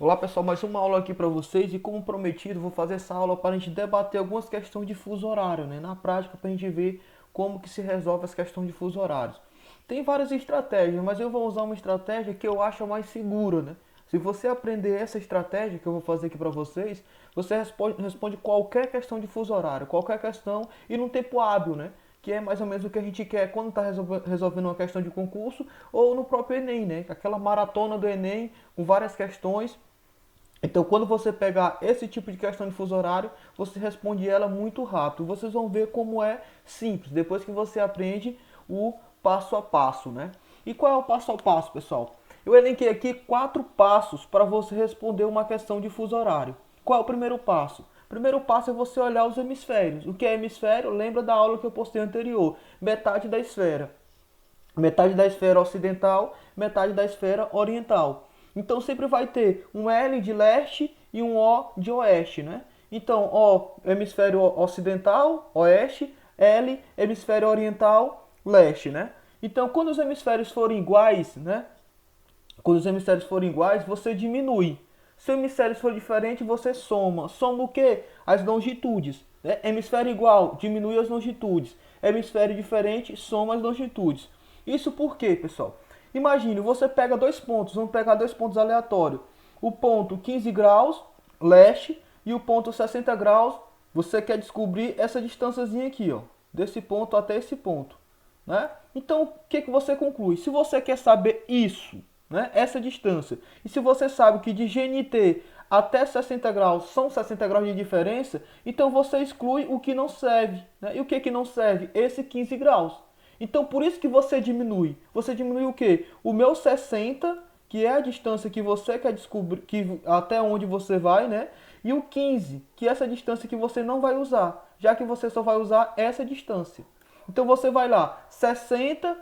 Olá pessoal, mais uma aula aqui para vocês e como prometido vou fazer essa aula para a gente debater algumas questões de fuso horário, né? Na prática para a gente ver como que se resolve as questões de fuso horários. Tem várias estratégias, mas eu vou usar uma estratégia que eu acho a mais segura, né? Se você aprender essa estratégia que eu vou fazer aqui para vocês, você responde qualquer questão de fuso horário, qualquer questão e num tempo hábil, né? Que é mais ou menos o que a gente quer quando está resolvendo uma questão de concurso ou no próprio Enem, né? Aquela maratona do Enem com várias questões. Então, quando você pegar esse tipo de questão de fuso horário, você responde ela muito rápido. Vocês vão ver como é simples, depois que você aprende o passo a passo, né? E qual é o passo a passo, pessoal? Eu elenquei aqui 4 passos para você responder uma questão de fuso horário. Qual é o primeiro passo? O primeiro passo é você olhar os hemisférios. O que é hemisfério? Lembra da aula que eu postei anterior. Metade da esfera. Metade da esfera ocidental, metade da esfera oriental. Então sempre vai ter um L de leste e um O de oeste, né? Então, O, hemisfério ocidental, oeste, L, hemisfério oriental, leste, né? Então, quando os hemisférios forem iguais, né? Quando os hemisférios forem iguais, você diminui. Se o hemisfério for diferente, você soma. Soma o quê? As longitudes. Né? Hemisfério igual, diminui as longitudes. Hemisfério diferente, soma as longitudes. Isso por quê, pessoal? Imagine, você pega dois pontos, vamos pegar dois pontos aleatórios. O ponto 15 graus, leste, e o ponto 60 graus, você quer descobrir essa distânciazinha aqui, ó, desse ponto até esse ponto. Né? Então, o que, que você conclui? Se você quer saber isso, né, essa distância, e se você sabe que de GNT até 60 graus são 60 graus de diferença, então você exclui o que não serve. Né? E o que, que não serve? Esse 15 graus. Então, por isso que você diminui. Você diminui o quê? O meu 60, que é a distância que você quer descobrir, que, até onde você vai, né? E o 15, que é essa distância que você não vai usar, já que você só vai usar essa distância. Então você vai lá, 60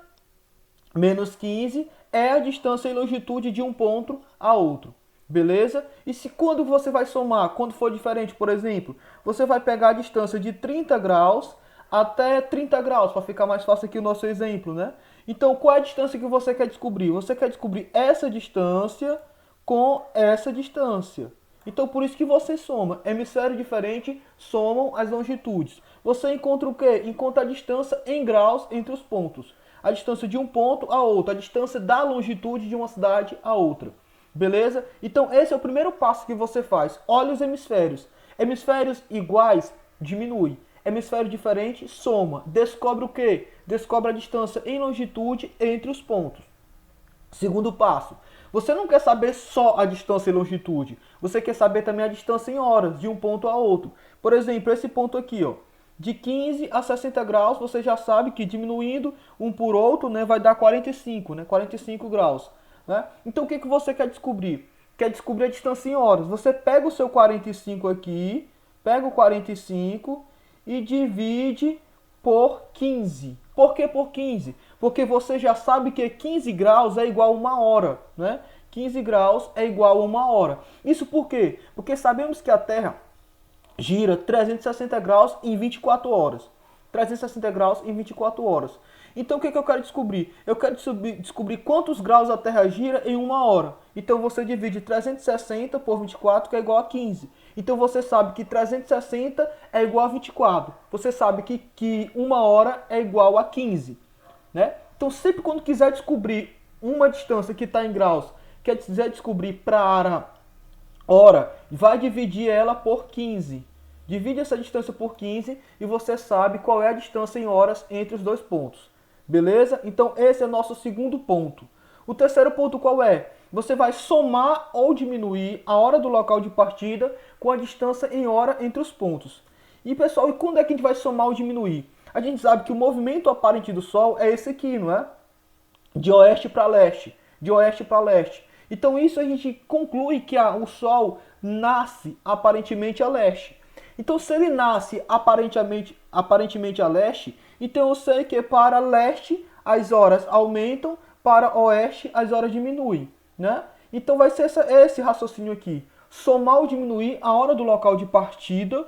menos 15 é a distância e longitude de um ponto a outro. Beleza? E se quando você vai somar, quando for diferente, por exemplo, você vai pegar a distância de 30 graus até 30 graus, para ficar mais fácil aqui o nosso exemplo, né? Então, qual é a distância que você quer descobrir? Você quer descobrir essa distância com essa distância. Então, por isso que você soma. Hemisfério diferente somam as longitudes. Você encontra o quê? Encontra a distância em graus entre os pontos. A distância de um ponto a outro. A distância da longitude de uma cidade a outra. Beleza? Então, esse é o primeiro passo que você faz. Olha os hemisférios. Hemisférios iguais, diminui. Hemisfério diferente, soma. Descobre o quê? Descobre a distância em longitude entre os pontos. Segundo passo, você não quer saber só a distância e longitude, você quer saber também a distância em horas, de um ponto a outro. Por exemplo, esse ponto aqui, ó, de 15 a 60 graus, você já sabe que diminuindo um por outro, né, vai dar 45, né, 45 graus. Né? Então o que, que você quer descobrir? Quer descobrir a distância em horas. Você pega o seu 45 aqui, pega o 45 e divide por 15. Por que por 15? Porque você já sabe que 15 graus é igual a uma hora, né? 15 graus é igual a uma hora. Isso por quê? Porque sabemos que a Terra gira 360 graus em 24 horas. 360 graus em 24 horas. Então o que, que eu quero descobrir? Eu quero descobrir quantos graus a Terra gira em uma hora. Então você divide 360 por 24, que é igual a 15. Então você sabe que 360 é igual a 24. Você sabe que uma hora é igual a 15. Né? Então sempre quando quiser descobrir uma distância que está em graus, quiser descobrir para hora, vai dividir ela por 15. Divide essa distância por 15 e você sabe qual é a distância em horas entre os dois pontos. Beleza? Então esse é o nosso segundo ponto. O terceiro ponto qual é? Você vai somar ou diminuir a hora do local de partida com a distância em hora entre os pontos. E pessoal, e quando é que a gente vai somar ou diminuir? A gente sabe que o movimento aparente do Sol é esse aqui, não é? De oeste para leste. De oeste para leste. Então isso a gente conclui que o Sol nasce aparentemente a leste. Então se ele nasce aparentemente a leste, então eu sei que para leste as horas aumentam, para oeste as horas diminuem. Né? Então vai ser esse raciocínio aqui. Somar ou diminuir a hora do local de partida,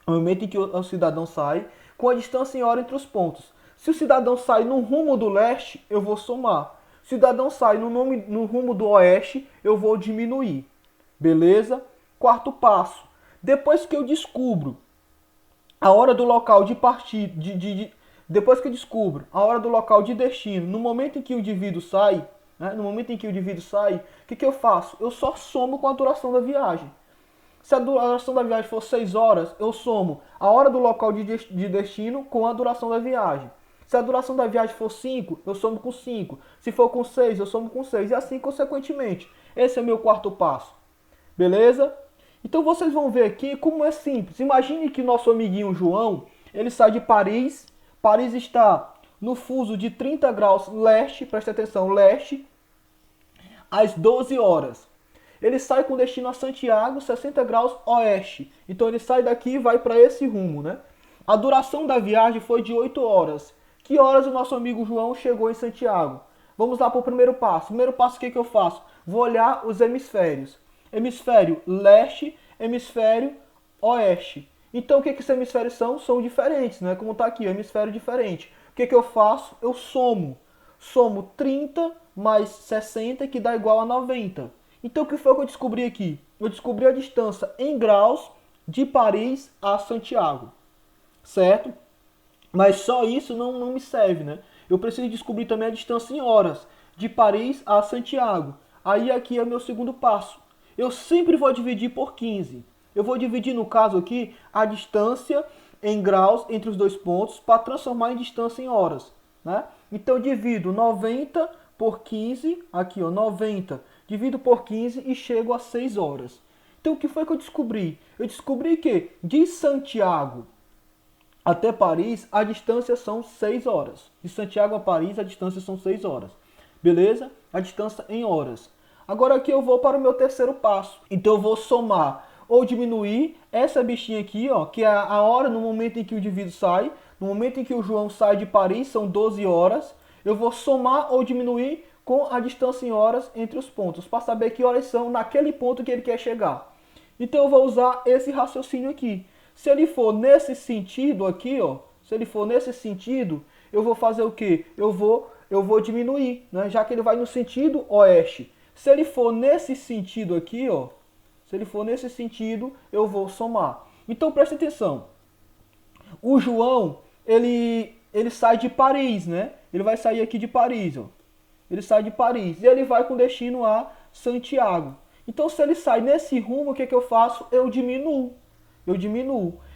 no momento em que o cidadão sai, com a distância em hora entre os pontos. Se o cidadão sai no rumo do leste, eu vou somar. Se o cidadão sai no rumo do oeste, eu vou diminuir. Beleza? Quarto passo. Depois que eu descubro a hora do local de partida, depois que eu descubro a hora do local de destino, no momento em que o indivíduo sai, né, no momento em que o indivíduo sai, o que eu faço? Eu só somo com a duração da viagem. Se a duração da viagem for 6 horas, eu somo a hora do local de destino com a duração da viagem. Se a duração da viagem for 5, eu somo com 5. Se for com 6, eu somo com 6. E assim consequentemente. Esse é o meu quarto passo. Beleza? Então vocês vão ver aqui como é simples. Imagine que nosso amiguinho João, ele sai de Paris. Paris está no fuso de 30 graus leste, presta atenção, leste, às 12 horas. Ele sai com destino a Santiago, 60 graus oeste. Então ele sai daqui e vai para esse rumo, né? A duração da viagem foi de 8 horas. Que horas o nosso amigo João chegou em Santiago? Vamos lá para o primeiro passo. Primeiro passo, o que eu faço? Vou olhar os hemisférios. Hemisfério leste, hemisfério oeste. Então o que esses hemisférios são? São diferentes, né? Como está aqui, hemisfério diferente. O que eu faço? Eu somo. Somo 30 mais 60, que dá igual a 90. Então o que foi que eu descobri aqui? Eu descobri a distância em graus de Paris a Santiago. Certo? Mas só isso não me serve, né? Eu preciso descobrir também a distância em horas, de Paris a Santiago. Aí aqui é o meu segundo passo. Eu sempre vou dividir por 15. Eu vou dividir, no caso aqui, a distância em graus entre os dois pontos para transformar em distância em horas, né? Então eu divido 90 por 15, aqui ó, 90, divido por 15 e chego a 6 horas. Então o que foi que eu descobri? Eu descobri que de Santiago até Paris, a distância são 6 horas. De Santiago a Paris, a distância são 6 horas. Beleza? A distância em horas. Agora aqui eu vou para o meu terceiro passo. Então eu vou somar ou diminuir essa bichinha aqui, ó, que é a hora no momento em que o indivíduo sai. No momento em que o João sai de Paris, são 12 horas. Eu vou somar ou diminuir com a distância em horas entre os pontos, para saber que horas são naquele ponto que ele quer chegar. Então eu vou usar esse raciocínio aqui. Se ele for nesse sentido aqui, ó, se ele for nesse sentido, eu vou fazer o quê? Eu vou diminuir, né? Já que ele vai no sentido oeste. Se ele for nesse sentido aqui, ó, se ele for nesse sentido, eu vou somar. Então presta atenção. O João, ele sai de Paris, né? Ele vai sair aqui de Paris, ó. Ele sai de Paris e ele vai com destino a Santiago. Então se ele sai nesse rumo, o que eu faço? Eu diminuo.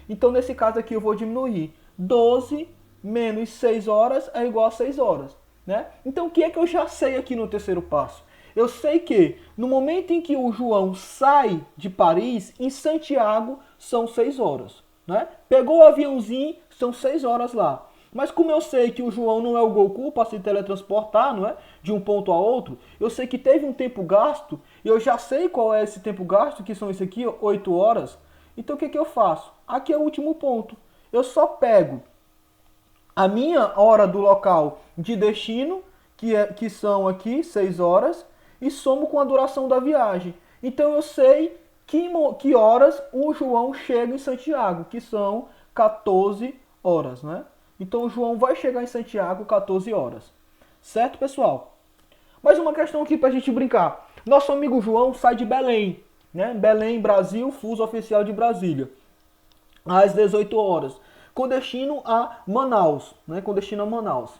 Então, nesse caso aqui, eu vou diminuir. 12 menos 6 horas é igual a 6 horas. Né? Então, o que é que eu já sei aqui no terceiro passo? Eu sei que no momento em que o João sai de Paris, em Santiago, são 6 horas. Né? Pegou o aviãozinho, são 6 horas lá. Mas como eu sei que o João não é o Goku para se teletransportar, não é? De um ponto a outro, eu sei que teve um tempo gasto, e eu já sei qual é esse tempo gasto, que são esse aqui, 8 horas. Então o que eu faço? Aqui é o último ponto. Eu só pego a minha hora do local de destino, que são aqui 6 horas, e somo com a duração da viagem. Então eu sei que horas o João chega em Santiago, que são 14 horas, né? Então o João vai chegar em Santiago 14 horas. Certo, pessoal? Mais uma questão aqui pra gente brincar. Nosso amigo João sai de Belém, né? Belém, Brasil, fuso oficial de Brasília, às 18 horas, com destino a Manaus, né? Com destino a Manaus.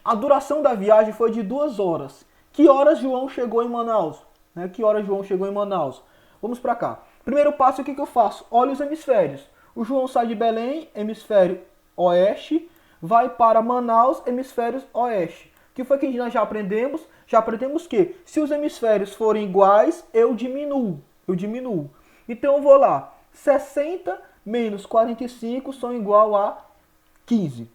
A duração da viagem foi de 2 horas. Que horas João chegou em Manaus? Né? Que horas João chegou em Manaus? Vamos para cá. Primeiro passo, o que eu faço? Olha os hemisférios. O João sai de Belém, hemisfério oeste, vai para Manaus, hemisfério oeste. O que foi que nós já aprendemos? Já aprendemos que se os hemisférios forem iguais, eu diminuo. Então eu vou lá. 60 menos 45 são igual a 15.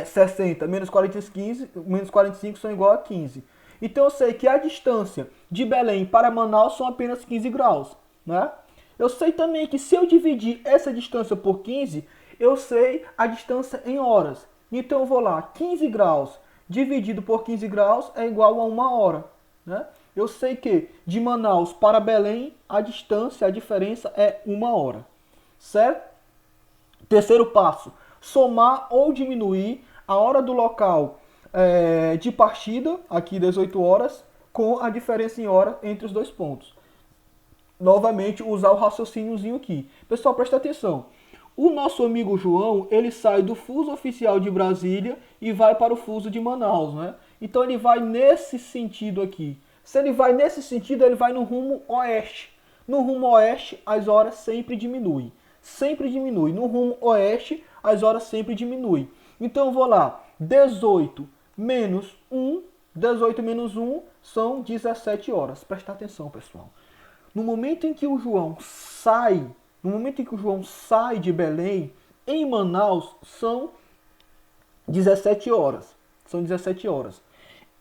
60 menos 45 são igual a 15. Então eu sei que a distância de Belém para Manaus são apenas 15 graus. Né? Eu sei também que se eu dividir essa distância por 15, eu sei a distância em horas. Então eu vou lá, 15 graus dividido por 15 graus é igual a 1 hora. Né? Eu sei que de Manaus para Belém, a distância, a diferença é 1 hora. Certo? Terceiro passo, somar ou diminuir a hora do local de partida, aqui 18 horas, com a diferença em hora entre os dois pontos. novamente usar o raciocíniozinho aqui. Pessoal, presta atenção. O nosso amigo João, ele sai do fuso oficial de Brasília e vai para o fuso de Manaus, né? Então ele vai nesse sentido aqui. Se ele vai nesse sentido, ele vai no rumo oeste. No rumo oeste, as horas sempre diminuem. Sempre diminui. No rumo oeste, as horas sempre diminuem. Então eu vou lá, 18 menos 1, 18 menos 1 são 17 horas. Presta atenção, pessoal. No momento em que o João sai, de Belém, em Manaus, são 17 horas. São 17 horas.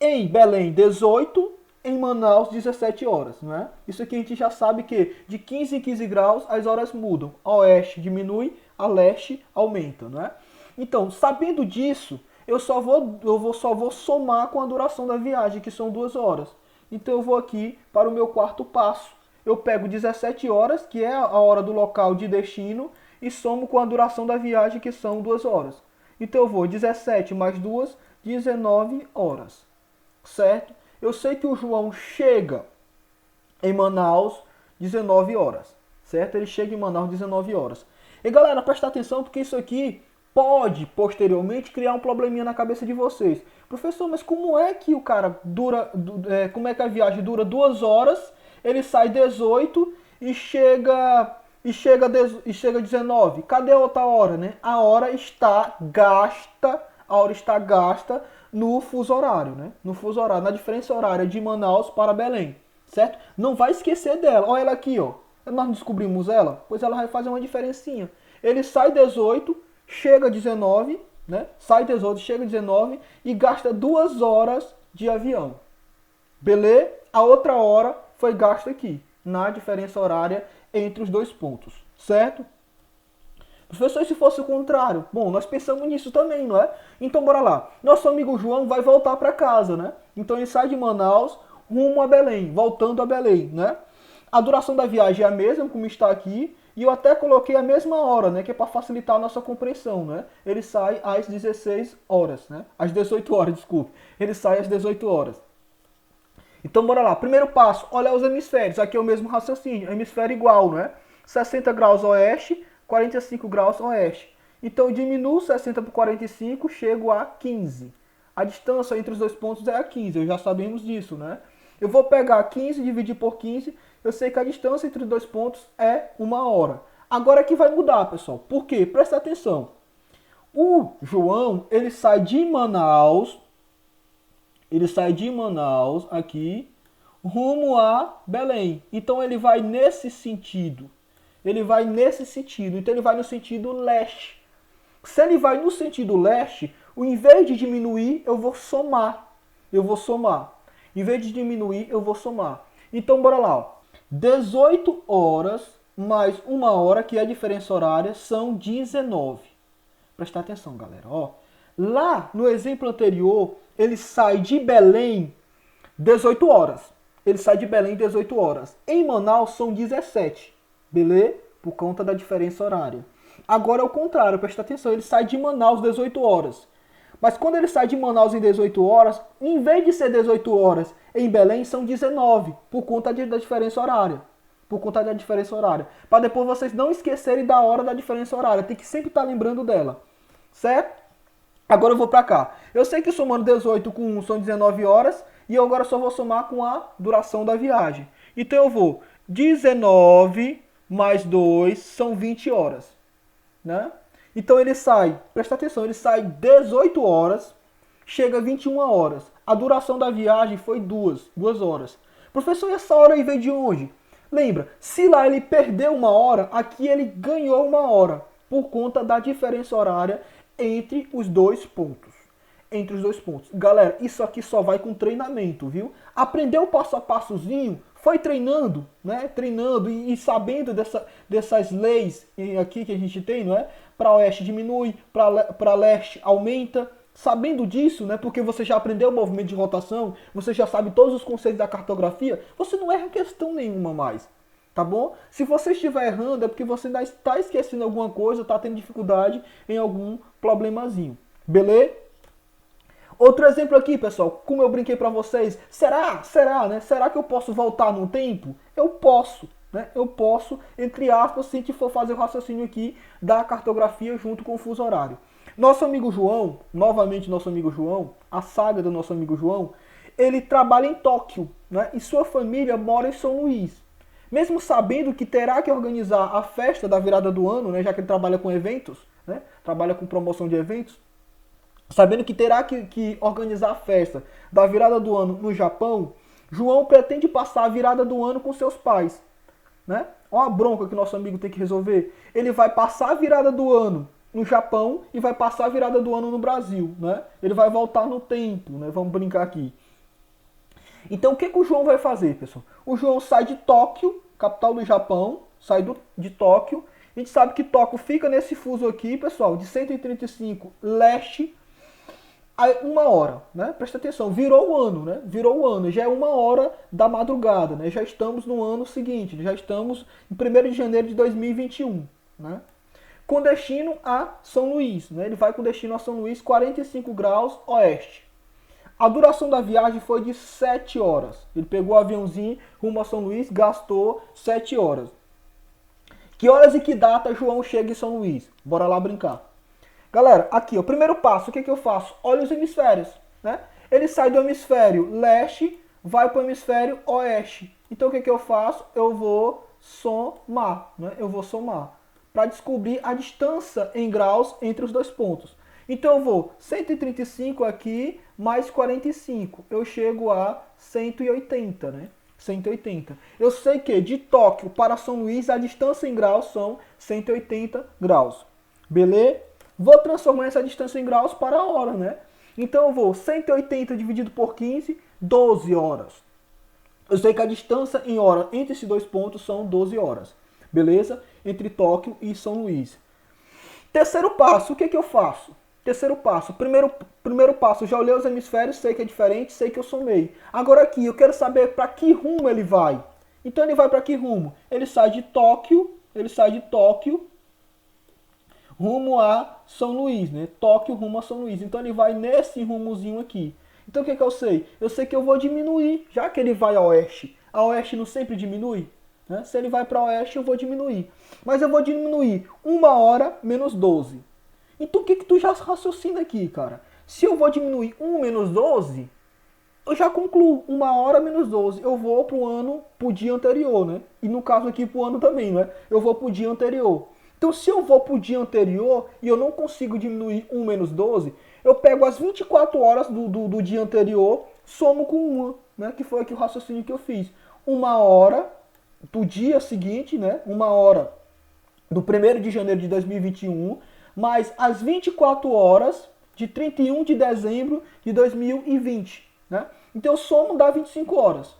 Em Belém, 18, em Manaus, 17 horas. Né? Isso aqui a gente já sabe que de 15 em 15 graus as horas mudam. A oeste diminui, a leste aumenta. Né? Então, sabendo disso, eu só vou somar com a duração da viagem, que são 2 horas. Então eu vou aqui para o meu quarto passo. Eu pego 17 horas, que é a hora do local de destino, e somo com a duração da viagem, que são 2 horas. Então eu vou 17 mais 2, 19 horas. Certo? Eu sei que o João chega em Manaus 19 horas. Certo? Ele chega em Manaus 19 horas. E galera, presta atenção, porque isso aqui pode, posteriormente, criar um probleminha na cabeça de vocês. Professor, mas como é que o cara como é que a viagem dura 2 horas, ele sai 18 e chega 19? Cadê a outra hora, né? A hora está gasta no fuso horário, né? No fuso horário, na diferença horária de Manaus para Belém, certo? Não vai esquecer dela. Olha ela aqui, ó. Nós descobrimos ela, pois ela vai fazer uma diferencinha. Ele sai 18, chega 19, né? Sai 18, chega 19 e gasta 2 horas de avião. Beleza? A outra hora foi gasta aqui, na diferença horária entre os dois pontos, certo? Professor, e se fosse o contrário? Bom, nós pensamos nisso também, não é? Então, bora lá. Nosso amigo João vai voltar para casa, né? Então, ele sai de Manaus rumo a Belém, voltando a Belém, né? A duração da viagem é a mesma, como está aqui, e eu até coloquei a mesma hora, né? Que é para facilitar a nossa compreensão, né? Ele sai às 16 horas, né? Às 18 horas, desculpe. Ele sai às 18 horas. Então, bora lá. Primeiro passo, olha os hemisférios. Aqui é o mesmo raciocínio. Hemisfério igual, né? 60 graus oeste, 45 graus oeste. Então, eu diminuo 60 por 45, chego a 15. A distância entre os dois pontos é a 15. Já sabemos disso, né? Eu vou pegar 15 e dividir por 15. Eu sei que a distância entre os dois pontos é 1 hora. Agora aqui vai mudar, pessoal. Por quê? Presta atenção. O João, ele sai de Manaus... aqui, rumo a Belém. Então ele vai nesse sentido. Então ele vai no sentido leste. Se ele vai no sentido leste, ao invés de diminuir, eu vou somar. Em vez de diminuir, eu vou somar. Então bora lá. Ó. 18 horas mais 1 hora, que é a diferença horária, são 19. Presta atenção, galera. Ó. Lá no exemplo anterior, ele sai de Belém 18 horas. Em Manaus são 17. Beleza? Por conta da diferença horária. Agora é o contrário, presta atenção. Ele sai de Manaus 18 horas. Mas quando ele sai de Manaus em 18 horas, em vez de ser 18 horas em Belém, são 19. Por conta da diferença horária. Para depois vocês não esquecerem da hora da diferença horária. Tem que sempre estar lembrando dela. Certo? Agora eu vou para cá. Eu sei que somando 18 com 1 são 19 horas. E eu agora só vou somar com a duração da viagem. Então eu vou 19 mais 2 são 20 horas. Né? Então ele sai, presta atenção, ele sai 18 horas, chega a 21 horas. A duração da viagem foi 2 horas. Professor, e essa hora aí veio de onde? Lembra, se lá ele perdeu 1 hora, aqui ele ganhou 1 hora. Por conta da diferença horária entre os dois pontos. Galera, isso aqui só vai com treinamento, viu? Aprendeu o passo a passozinho, foi treinando, né? Treinando e sabendo dessas leis aqui que a gente tem, não é? Para oeste diminui, para leste aumenta. Sabendo disso, né? Porque você já aprendeu o movimento de rotação, você já sabe todos os conceitos da cartografia, você não erra questão nenhuma mais. Tá bom? Se você estiver errando, é porque você ainda está esquecendo alguma coisa, está tendo dificuldade em algum problemazinho. Beleza? Outro exemplo aqui, pessoal, como eu brinquei para vocês, será, né? Será que eu posso voltar no tempo? Eu posso, né? Eu posso, entre aspas, se a gente for fazer o raciocínio aqui da cartografia junto com o fuso horário. Nosso amigo João, novamente nosso amigo João, a saga do nosso amigo João, ele trabalha em Tóquio, né? E sua família mora em São Luís. Mesmo sabendo que terá que organizar a festa da virada do ano, né? Já que ele trabalha com eventos, né? Trabalha com promoção de eventos, sabendo que terá que organizar a festa da virada do ano no Japão, João pretende passar a virada do ano com seus pais, né? Olha a bronca que nosso amigo tem que resolver. Ele vai passar a virada do ano no Japão e vai passar a virada do ano no Brasil, né? Ele vai voltar no tempo, né? Vamos brincar aqui. Então o que o João vai fazer, pessoal? O João sai de Tóquio, capital do Japão, sai de Tóquio. A gente sabe que Tóquio fica nesse fuso aqui, pessoal, de 135 leste a 1 hora, né? Presta atenção, virou o ano, né? Virou o ano, já é 1 hora da madrugada, né? Já estamos no ano seguinte, já estamos em 1º de janeiro de 2021, né? Com destino a São Luís, né? Ele vai com destino a São Luís, 45 graus oeste. A duração da viagem foi de 7 horas. Ele pegou o aviãozinho rumo a São Luís, gastou 7 horas. Que horas e que data João chega em São Luís? Bora lá brincar. Galera, aqui, o primeiro passo, o que eu faço? Olha os hemisférios, né? Ele sai do hemisfério leste, vai para o hemisfério oeste. Então o que eu faço? Eu vou somar, né? Eu vou somar para descobrir a distância em graus entre os dois pontos. Então eu vou 135 aqui mais 45. Eu chego a 180, né? 180. Eu sei que de Tóquio para São Luís a distância em graus são 180 graus. Beleza? Vou transformar essa distância em graus para a hora, né? Então eu vou 180 dividido por 15, 12 horas. Eu sei que a distância em hora entre esses dois pontos são 12 horas. Beleza? Entre Tóquio e São Luís. Terceiro passo, o que eu faço? Terceiro passo, primeiro passo, já olhei os hemisférios, sei que é diferente, sei que eu somei. Agora aqui, eu quero saber para que rumo ele vai. Então ele vai para que rumo? Ele sai de Tóquio rumo a São Luís, né? Tóquio rumo a São Luís. Então ele vai nesse rumozinho aqui. Então o que eu sei? Eu sei que eu vou diminuir, já que ele vai a oeste. A oeste não sempre diminui? Né? Se ele vai para oeste, eu vou diminuir. Mas eu vou diminuir 1 hora menos 12. Então o que tu já raciocina aqui, cara? Se eu vou diminuir 1 menos 12, eu já concluo 1 hora menos 12. Eu vou pro dia anterior, né? E no caso aqui pro ano também, né? Eu vou pro dia anterior. Então se eu vou pro dia anterior e eu não consigo diminuir 1 menos 12, eu pego as 24 horas do dia anterior, somo com 1, né? Que foi aqui o raciocínio que eu fiz. 1 hora do dia seguinte, né? 1 hora do 1º de janeiro de 2021, mais as 24 horas de 31 de dezembro de 2020. Né? Então eu somo dá 25 horas.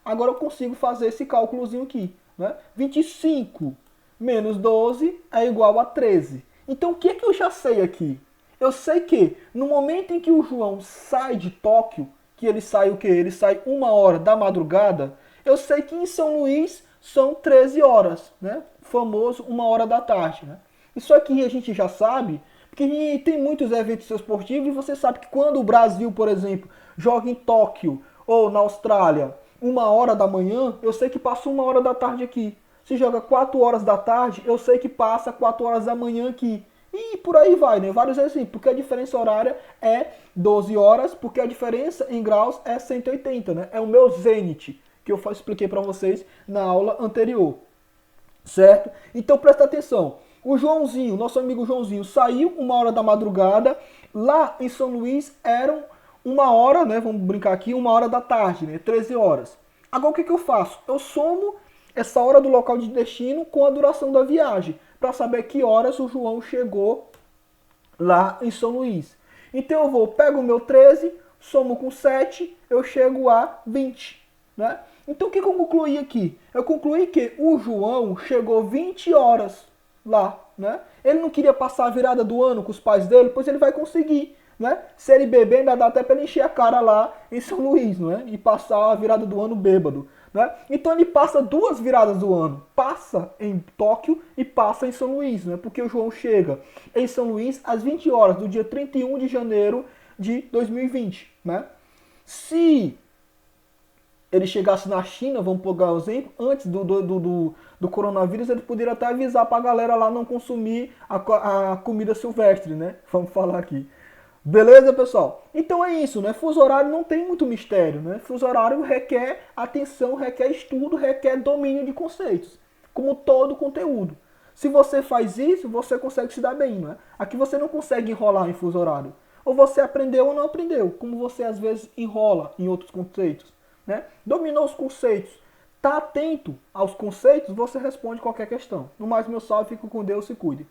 Agora eu consigo fazer esse cálculozinho aqui. Né? 25 menos 12 é igual a 13. Então o que é que eu já sei aqui? Eu sei que no momento em que o João sai de Tóquio, que ele sai o quê? Ele sai 1 hora da madrugada, eu sei que em São Luís são 13 horas, né? O famoso 1 hora da tarde, né? Isso aqui a gente já sabe, porque tem muitos eventos esportivos e você sabe que quando o Brasil, por exemplo, joga em Tóquio ou na Austrália 1 hora da manhã, eu sei que passa 1 hora da tarde aqui. Se joga 4 horas da tarde, eu sei que passa 4 horas da manhã aqui. E por aí vai, né? Vários exemplos, porque a diferença horária é 12 horas, porque a diferença em graus é 180, né? É o meu zênite, que eu expliquei para vocês na aula anterior. Certo? Então presta atenção. O Joãozinho, nosso amigo Joãozinho, saiu 1 hora da madrugada. Lá em São Luís eram 1 hora, né? Vamos brincar aqui, 1 hora da tarde, né? 13 horas. Agora o que eu faço? Eu somo essa hora do local de destino com a duração da viagem, para saber que horas o João chegou lá em São Luís. Então eu pego o meu 13, somo com 7, eu chego a 20, né? Então o que eu concluí aqui? Eu concluí que o João chegou 20 horas lá, né? Ele não queria passar a virada do ano com os pais dele, pois ele vai conseguir, né? Se ele beber, ainda dá até para ele encher a cara lá em São Luís, né? E passar a virada do ano bêbado, né? Então ele passa 2 viradas do ano, passa em Tóquio e passa em São Luís, né? Porque o João chega em São Luís às 20 horas do dia 31 de janeiro de 2020, né? Se ele chegasse na China, vamos pegar o exemplo, antes do coronavírus, ele poderia até avisar para a galera lá não consumir a comida silvestre, né? Vamos falar aqui. Beleza, pessoal? Então é isso, né? Fuso horário não tem muito mistério, né? Fuso horário requer atenção, requer estudo, requer domínio de conceitos, como todo conteúdo. Se você faz isso, você consegue se dar bem, né? Aqui você não consegue enrolar em fuso horário. Ou você aprendeu ou não aprendeu, como você às vezes enrola em outros conceitos, né? Dominou os conceitos, tá atento aos conceitos, você responde qualquer questão. No mais, meu salve, fico com Deus, se cuide.